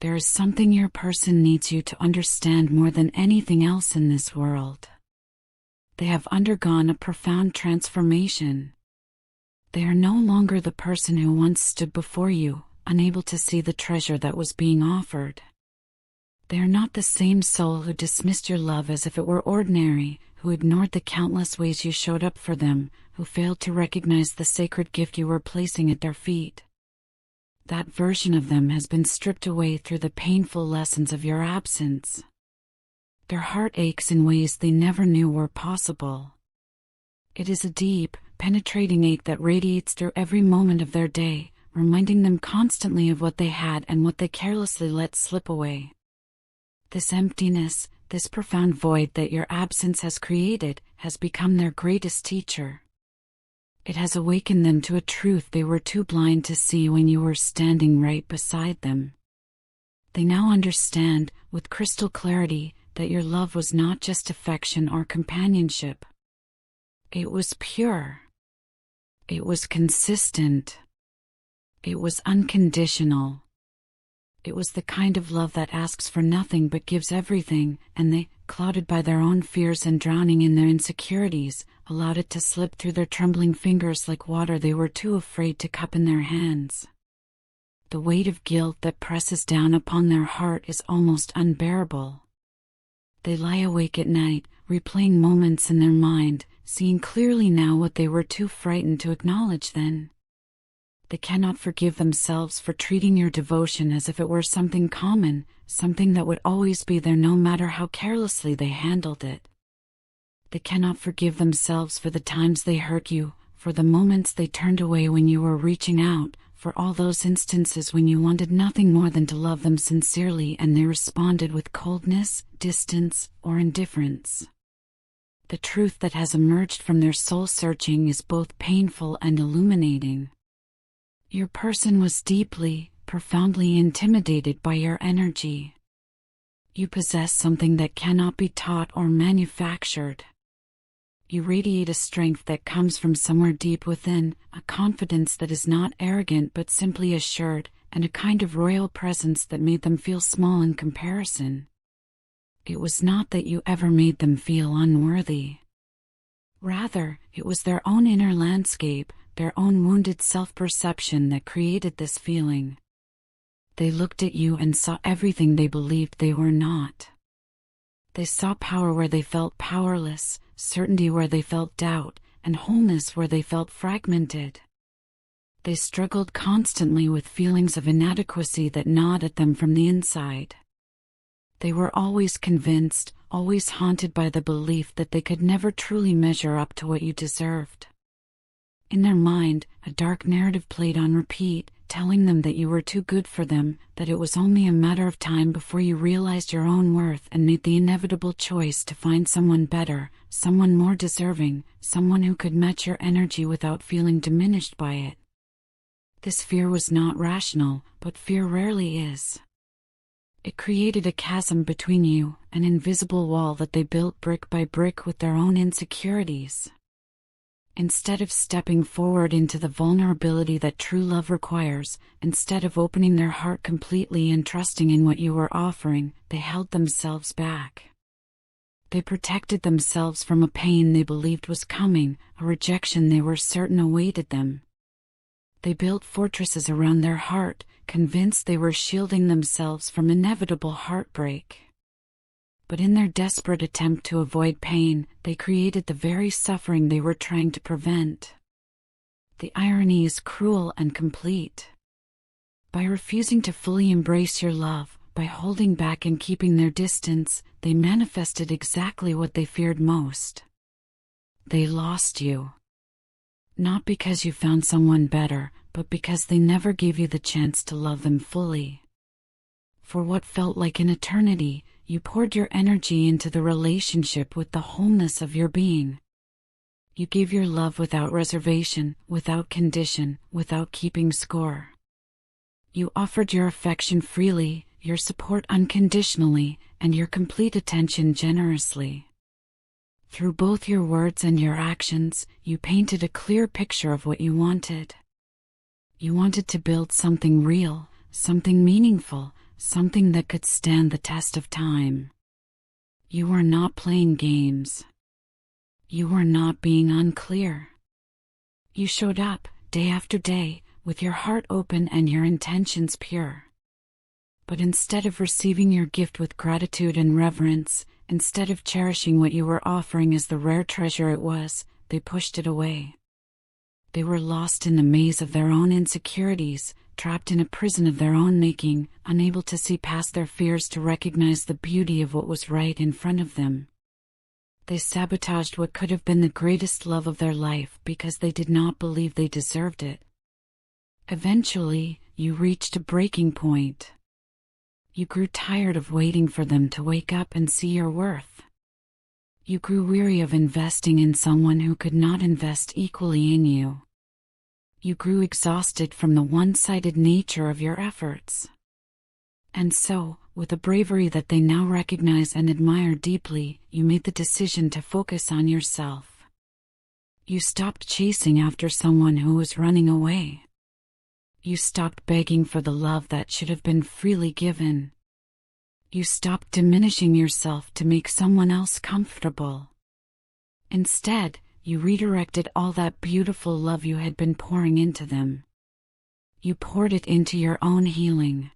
There is something your person needs you to understand more than anything else in this world. They have undergone a profound transformation. They are no longer the person who once stood before you, unable to see the treasure that was being offered. They are not the same soul who dismissed your love as if it were ordinary, who ignored the countless ways you showed up for them, who failed to recognize the sacred gift you were placing at their feet. That version of them has been stripped away through the painful lessons of your absence. Their heart aches in ways they never knew were possible. It is a deep, penetrating ache that radiates through every moment of their day, reminding them constantly of what they had and what they carelessly let slip away. This emptiness, this profound void that your absence has created, has become their greatest teacher. It has awakened them to a truth they were too blind to see when you were standing right beside them. They now understand, with crystal clarity, that your love was not just affection or companionship. It was pure. It was consistent. It was unconditional. It was the kind of love that asks for nothing but gives everything, and they, clouded by their own fears and drowning in their insecurities, allowed it to slip through their trembling fingers like water they were too afraid to cup in their hands. The weight of guilt that presses down upon their heart is almost unbearable. They lie awake at night, replaying moments in their mind, seeing clearly now what they were too frightened to acknowledge then. They cannot forgive themselves for treating your devotion as if it were something common, something that would always be there no matter how carelessly they handled it. They cannot forgive themselves for the times they hurt you, for the moments they turned away when you were reaching out, for all those instances when you wanted nothing more than to love them sincerely and they responded with coldness, distance, or indifference. The truth that has emerged from their soul searching is both painful and illuminating. Your person was deeply, profoundly intimidated by your energy. You possess something that cannot be taught or manufactured. You radiate a strength that comes from somewhere deep within, a confidence that is not arrogant but simply assured, and a kind of royal presence that made them feel small in comparison. It was not that you ever made them feel unworthy. Rather, it was their own inner landscape, their own wounded self-perception that created this feeling. They looked at you and saw everything they believed they were not. They saw power where they felt powerless, certainty where they felt doubt, and wholeness where they felt fragmented. They struggled constantly with feelings of inadequacy that gnawed at them from the inside. They were always convinced, always haunted by the belief that they could never truly measure up to what you deserved. In their mind, a dark narrative played on repeat, telling them that you were too good for them, that it was only a matter of time before you realized your own worth and made the inevitable choice to find someone better, someone more deserving, someone who could match your energy without feeling diminished by it. This fear was not rational, but fear rarely is. It created a chasm between you, an invisible wall that they built brick by brick with their own insecurities. Instead of stepping forward into the vulnerability that true love requires, instead of opening their heart completely and trusting in what you were offering, they held themselves back. They protected themselves from a pain they believed was coming, a rejection they were certain awaited them. They built fortresses around their heart, convinced they were shielding themselves from inevitable heartbreak. But in their desperate attempt to avoid pain, they created the very suffering they were trying to prevent. The irony is cruel and complete. By refusing to fully embrace your love, by holding back and keeping their distance, they manifested exactly what they feared most. They lost you. Not because you found someone better, but because they never gave you the chance to love them fully. For what felt like an eternity, you poured your energy into the relationship with the wholeness of your being. You gave your love without reservation, without condition, without keeping score. You offered your affection freely, your support unconditionally, and your complete attention generously. Through both your words and your actions, you painted a clear picture of what you wanted. You wanted to build something real, something meaningful, something that could stand the test of time. You were not playing games. You were not being unclear. You showed up, day after day, with your heart open and your intentions pure. But instead of receiving your gift with gratitude and reverence, instead of cherishing what you were offering as the rare treasure it was, they pushed it away. They were lost in the maze of their own insecurities, trapped in a prison of their own making, unable to see past their fears to recognize the beauty of what was right in front of them. They sabotaged what could have been the greatest love of their life because they did not believe they deserved it. Eventually, you reached a breaking point. You grew tired of waiting for them to wake up and see your worth. You grew weary of investing in someone who could not invest equally in you. You grew exhausted from the one-sided nature of your efforts. And so, with a bravery that they now recognize and admire deeply, you made the decision to focus on yourself. You stopped chasing after someone who was running away. You stopped begging for the love that should have been freely given. You stopped diminishing yourself to make someone else comfortable. Instead, you redirected all that beautiful love you had been pouring into them. You poured it into your own healing.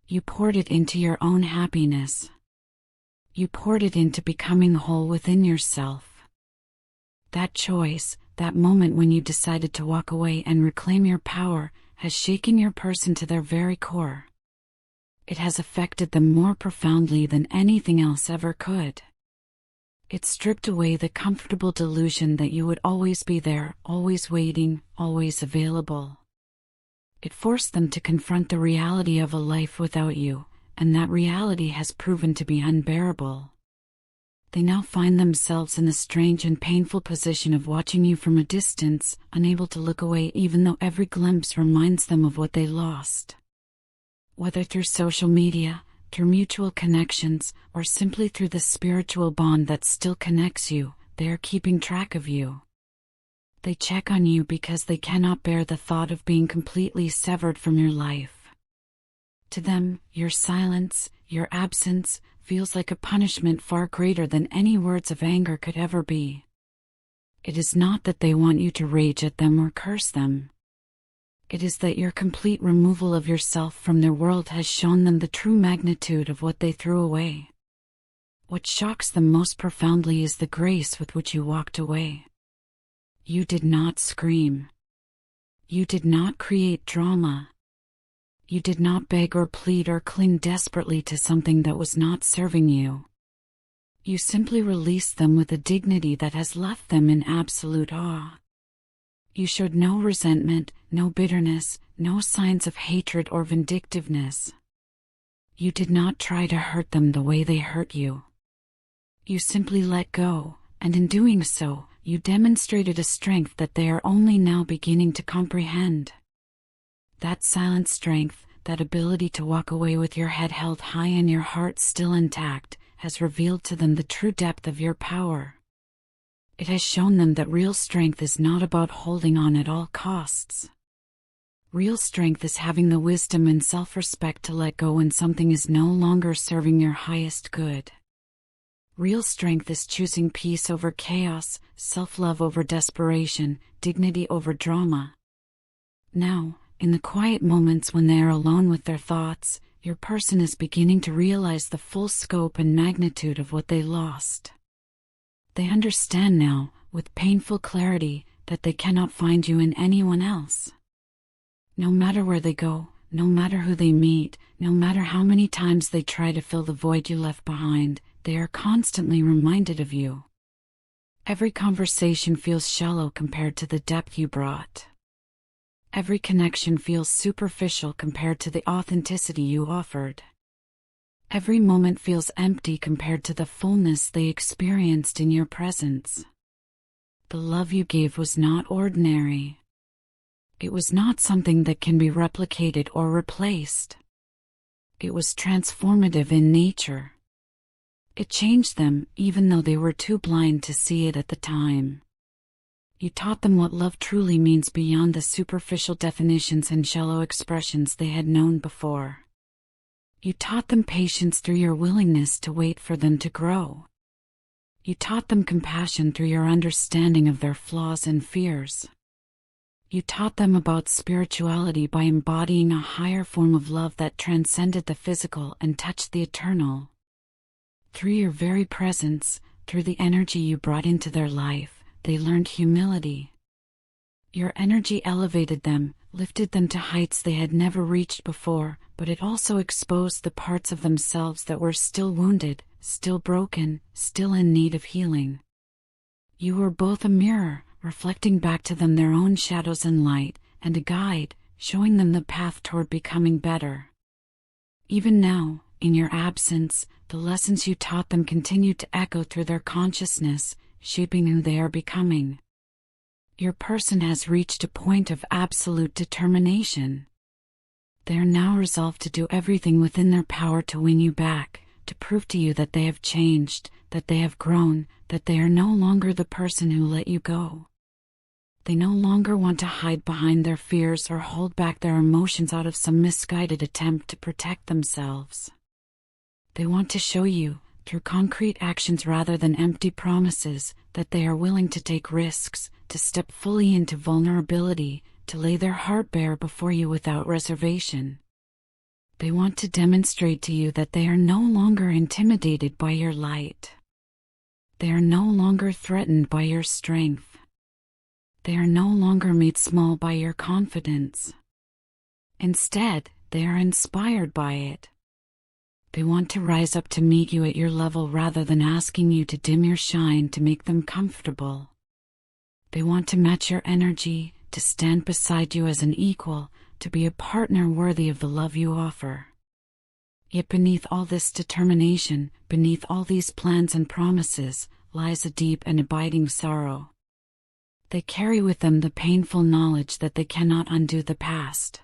You poured it into your own happiness. You poured it into becoming whole within yourself. That choice, that moment when you decided to walk away and reclaim your power, has shaken your person to their very core. It has affected them more profoundly than anything else ever could. It stripped away the comfortable delusion that you would always be there, always waiting, always available. It forced them to confront the reality of a life without you, and that reality has proven to be unbearable. They now find themselves in the strange and painful position of watching you from a distance, unable to look away even though every glimpse reminds them of what they lost. Whether through social media, through mutual connections, or simply through the spiritual bond that still connects you, they are keeping track of you. They check on you because they cannot bear the thought of being completely severed from your life. To them, your silence, your absence, feels like a punishment far greater than any words of anger could ever be. It is not that they want you to rage at them or curse them. It is that your complete removal of yourself from their world has shown them the true magnitude of what they threw away. What shocks them most profoundly is the grace with which you walked away. You did not scream. You did not create drama. You did not beg or plead or cling desperately to something that was not serving you. You simply released them with a dignity that has left them in absolute awe. You showed no resentment, no bitterness, no signs of hatred or vindictiveness. You did not try to hurt them the way they hurt you. You simply let go, and in doing so, you demonstrated a strength that they are only now beginning to comprehend. That silent strength, that ability to walk away with your head held high and your heart still intact, has revealed to them the true depth of your power. It has shown them that real strength is not about holding on at all costs. Real strength is having the wisdom and self-respect to let go when something is no longer serving your highest good. Real strength is choosing peace over chaos, self-love over desperation, dignity over drama. Now, in the quiet moments when they are alone with their thoughts, your person is beginning to realize the full scope and magnitude of what they lost. They understand now, with painful clarity, that they cannot find you in anyone else. No matter where they go, no matter who they meet, no matter how many times they try to fill the void you left behind, they are constantly reminded of you. Every conversation feels shallow compared to the depth you brought. Every connection feels superficial compared to the authenticity you offered. Every moment feels empty compared to the fullness they experienced in your presence. The love you gave was not ordinary. It was not something that can be replicated or replaced. It was transformative in nature. It changed them, even though they were too blind to see it at the time. You taught them what love truly means beyond the superficial definitions and shallow expressions they had known before. You taught them patience through your willingness to wait for them to grow. You taught them compassion through your understanding of their flaws and fears. You taught them about spirituality by embodying a higher form of love that transcended the physical and touched the eternal. Through your very presence, through the energy you brought into their life, they learned humility. Your energy elevated them, lifted them to heights they had never reached before, but it also exposed the parts of themselves that were still wounded, still broken, still in need of healing. You were both a mirror, reflecting back to them their own shadows and light, and a guide, showing them the path toward becoming better. Even now, in your absence, the lessons you taught them continue to echo through their consciousness, shaping who they are becoming. Your person has reached a point of absolute determination. They are now resolved to do everything within their power to win you back, to prove to you that they have changed, that they have grown, that they are no longer the person who let you go. They no longer want to hide behind their fears or hold back their emotions out of some misguided attempt to protect themselves. They want to show you, through concrete actions rather than empty promises, that they are willing to take risks, to step fully into vulnerability, to lay their heart bare before you without reservation. They want to demonstrate to you that they are no longer intimidated by your light. They are no longer threatened by your strength. They are no longer made small by your confidence. Instead, they are inspired by it. They want to rise up to meet you at your level rather than asking you to dim your shine to make them comfortable. They want to match your energy, to stand beside you as an equal, to be a partner worthy of the love you offer. Yet beneath all this determination, beneath all these plans and promises, lies a deep and abiding sorrow. They carry with them the painful knowledge that they cannot undo the past.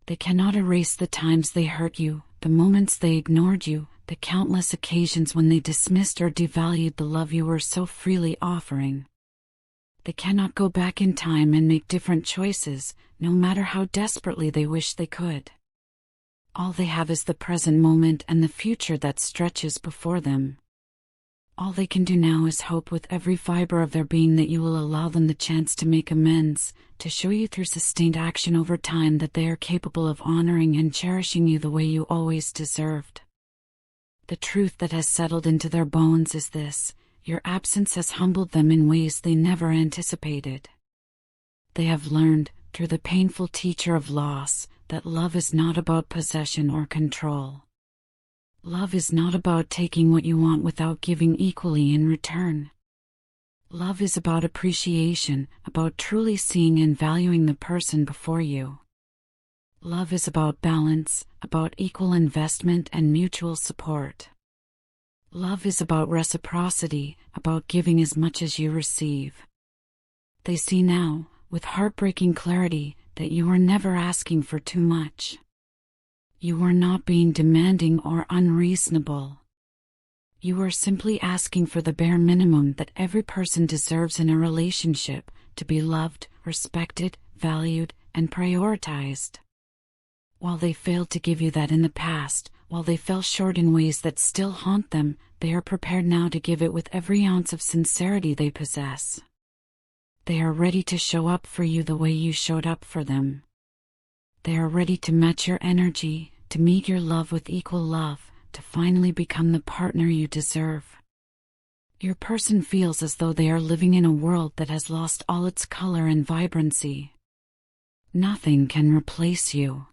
They cannot erase the times they hurt you, the moments they ignored you, the countless occasions when they dismissed or devalued the love you were so freely offering. They cannot go back in time and make different choices, no matter how desperately they wish they could. All they have is the present moment and the future that stretches before them. All they can do now is hope with every fiber of their being that you will allow them the chance to make amends, to show you through sustained action over time that they are capable of honoring and cherishing you the way you always deserved. The truth that has settled into their bones is this: your absence has humbled them in ways they never anticipated. They have learned, through the painful teacher of loss, that love is not about possession or control. Love is not about taking what you want without giving equally in return. Love is about appreciation, about truly seeing and valuing the person before you. Love is about balance, about equal investment and mutual support. Love is about reciprocity, about giving as much as you receive. They see now, with heartbreaking clarity, that you are never asking for too much. You are not being demanding or unreasonable. You are simply asking for the bare minimum that every person deserves in a relationship: to be loved, respected, valued, and prioritized. While they failed to give you that in the past, while they fell short in ways that still haunt them, they are prepared now to give it with every ounce of sincerity they possess. They are ready to show up for you the way you showed up for them. They are ready to match your energy, to meet your love with equal love, to finally become the partner you deserve. Your person feels as though they are living in a world that has lost all its color and vibrancy. Nothing can replace you.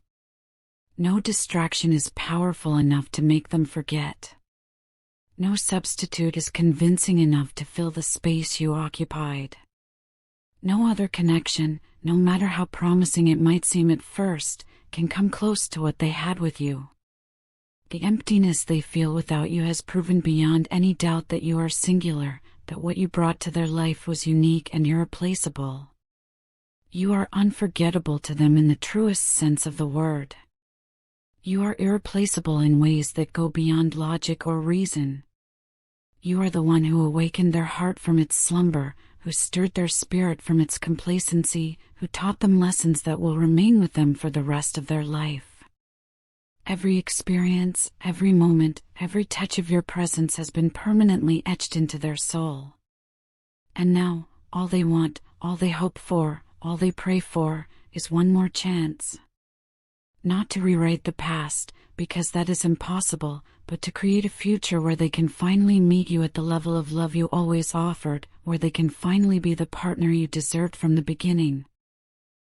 No distraction is powerful enough to make them forget. No substitute is convincing enough to fill the space you occupied. No other connection, no matter how promising it might seem at first, can come close to what they had with you. The emptiness they feel without you has proven beyond any doubt that you are singular, that what you brought to their life was unique and irreplaceable. You are unforgettable to them in the truest sense of the word. You are irreplaceable in ways that go beyond logic or reason. You are the one who awakened their heart from its slumber, who stirred their spirit from its complacency, who taught them lessons that will remain with them for the rest of their life. Every experience, every moment, every touch of your presence has been permanently etched into their soul. And now, all they want, all they hope for, all they pray for, is one more chance. Not to rewrite the past, because that is impossible, but to create a future where they can finally meet you at the level of love you always offered, where they can finally be the partner you deserved from the beginning.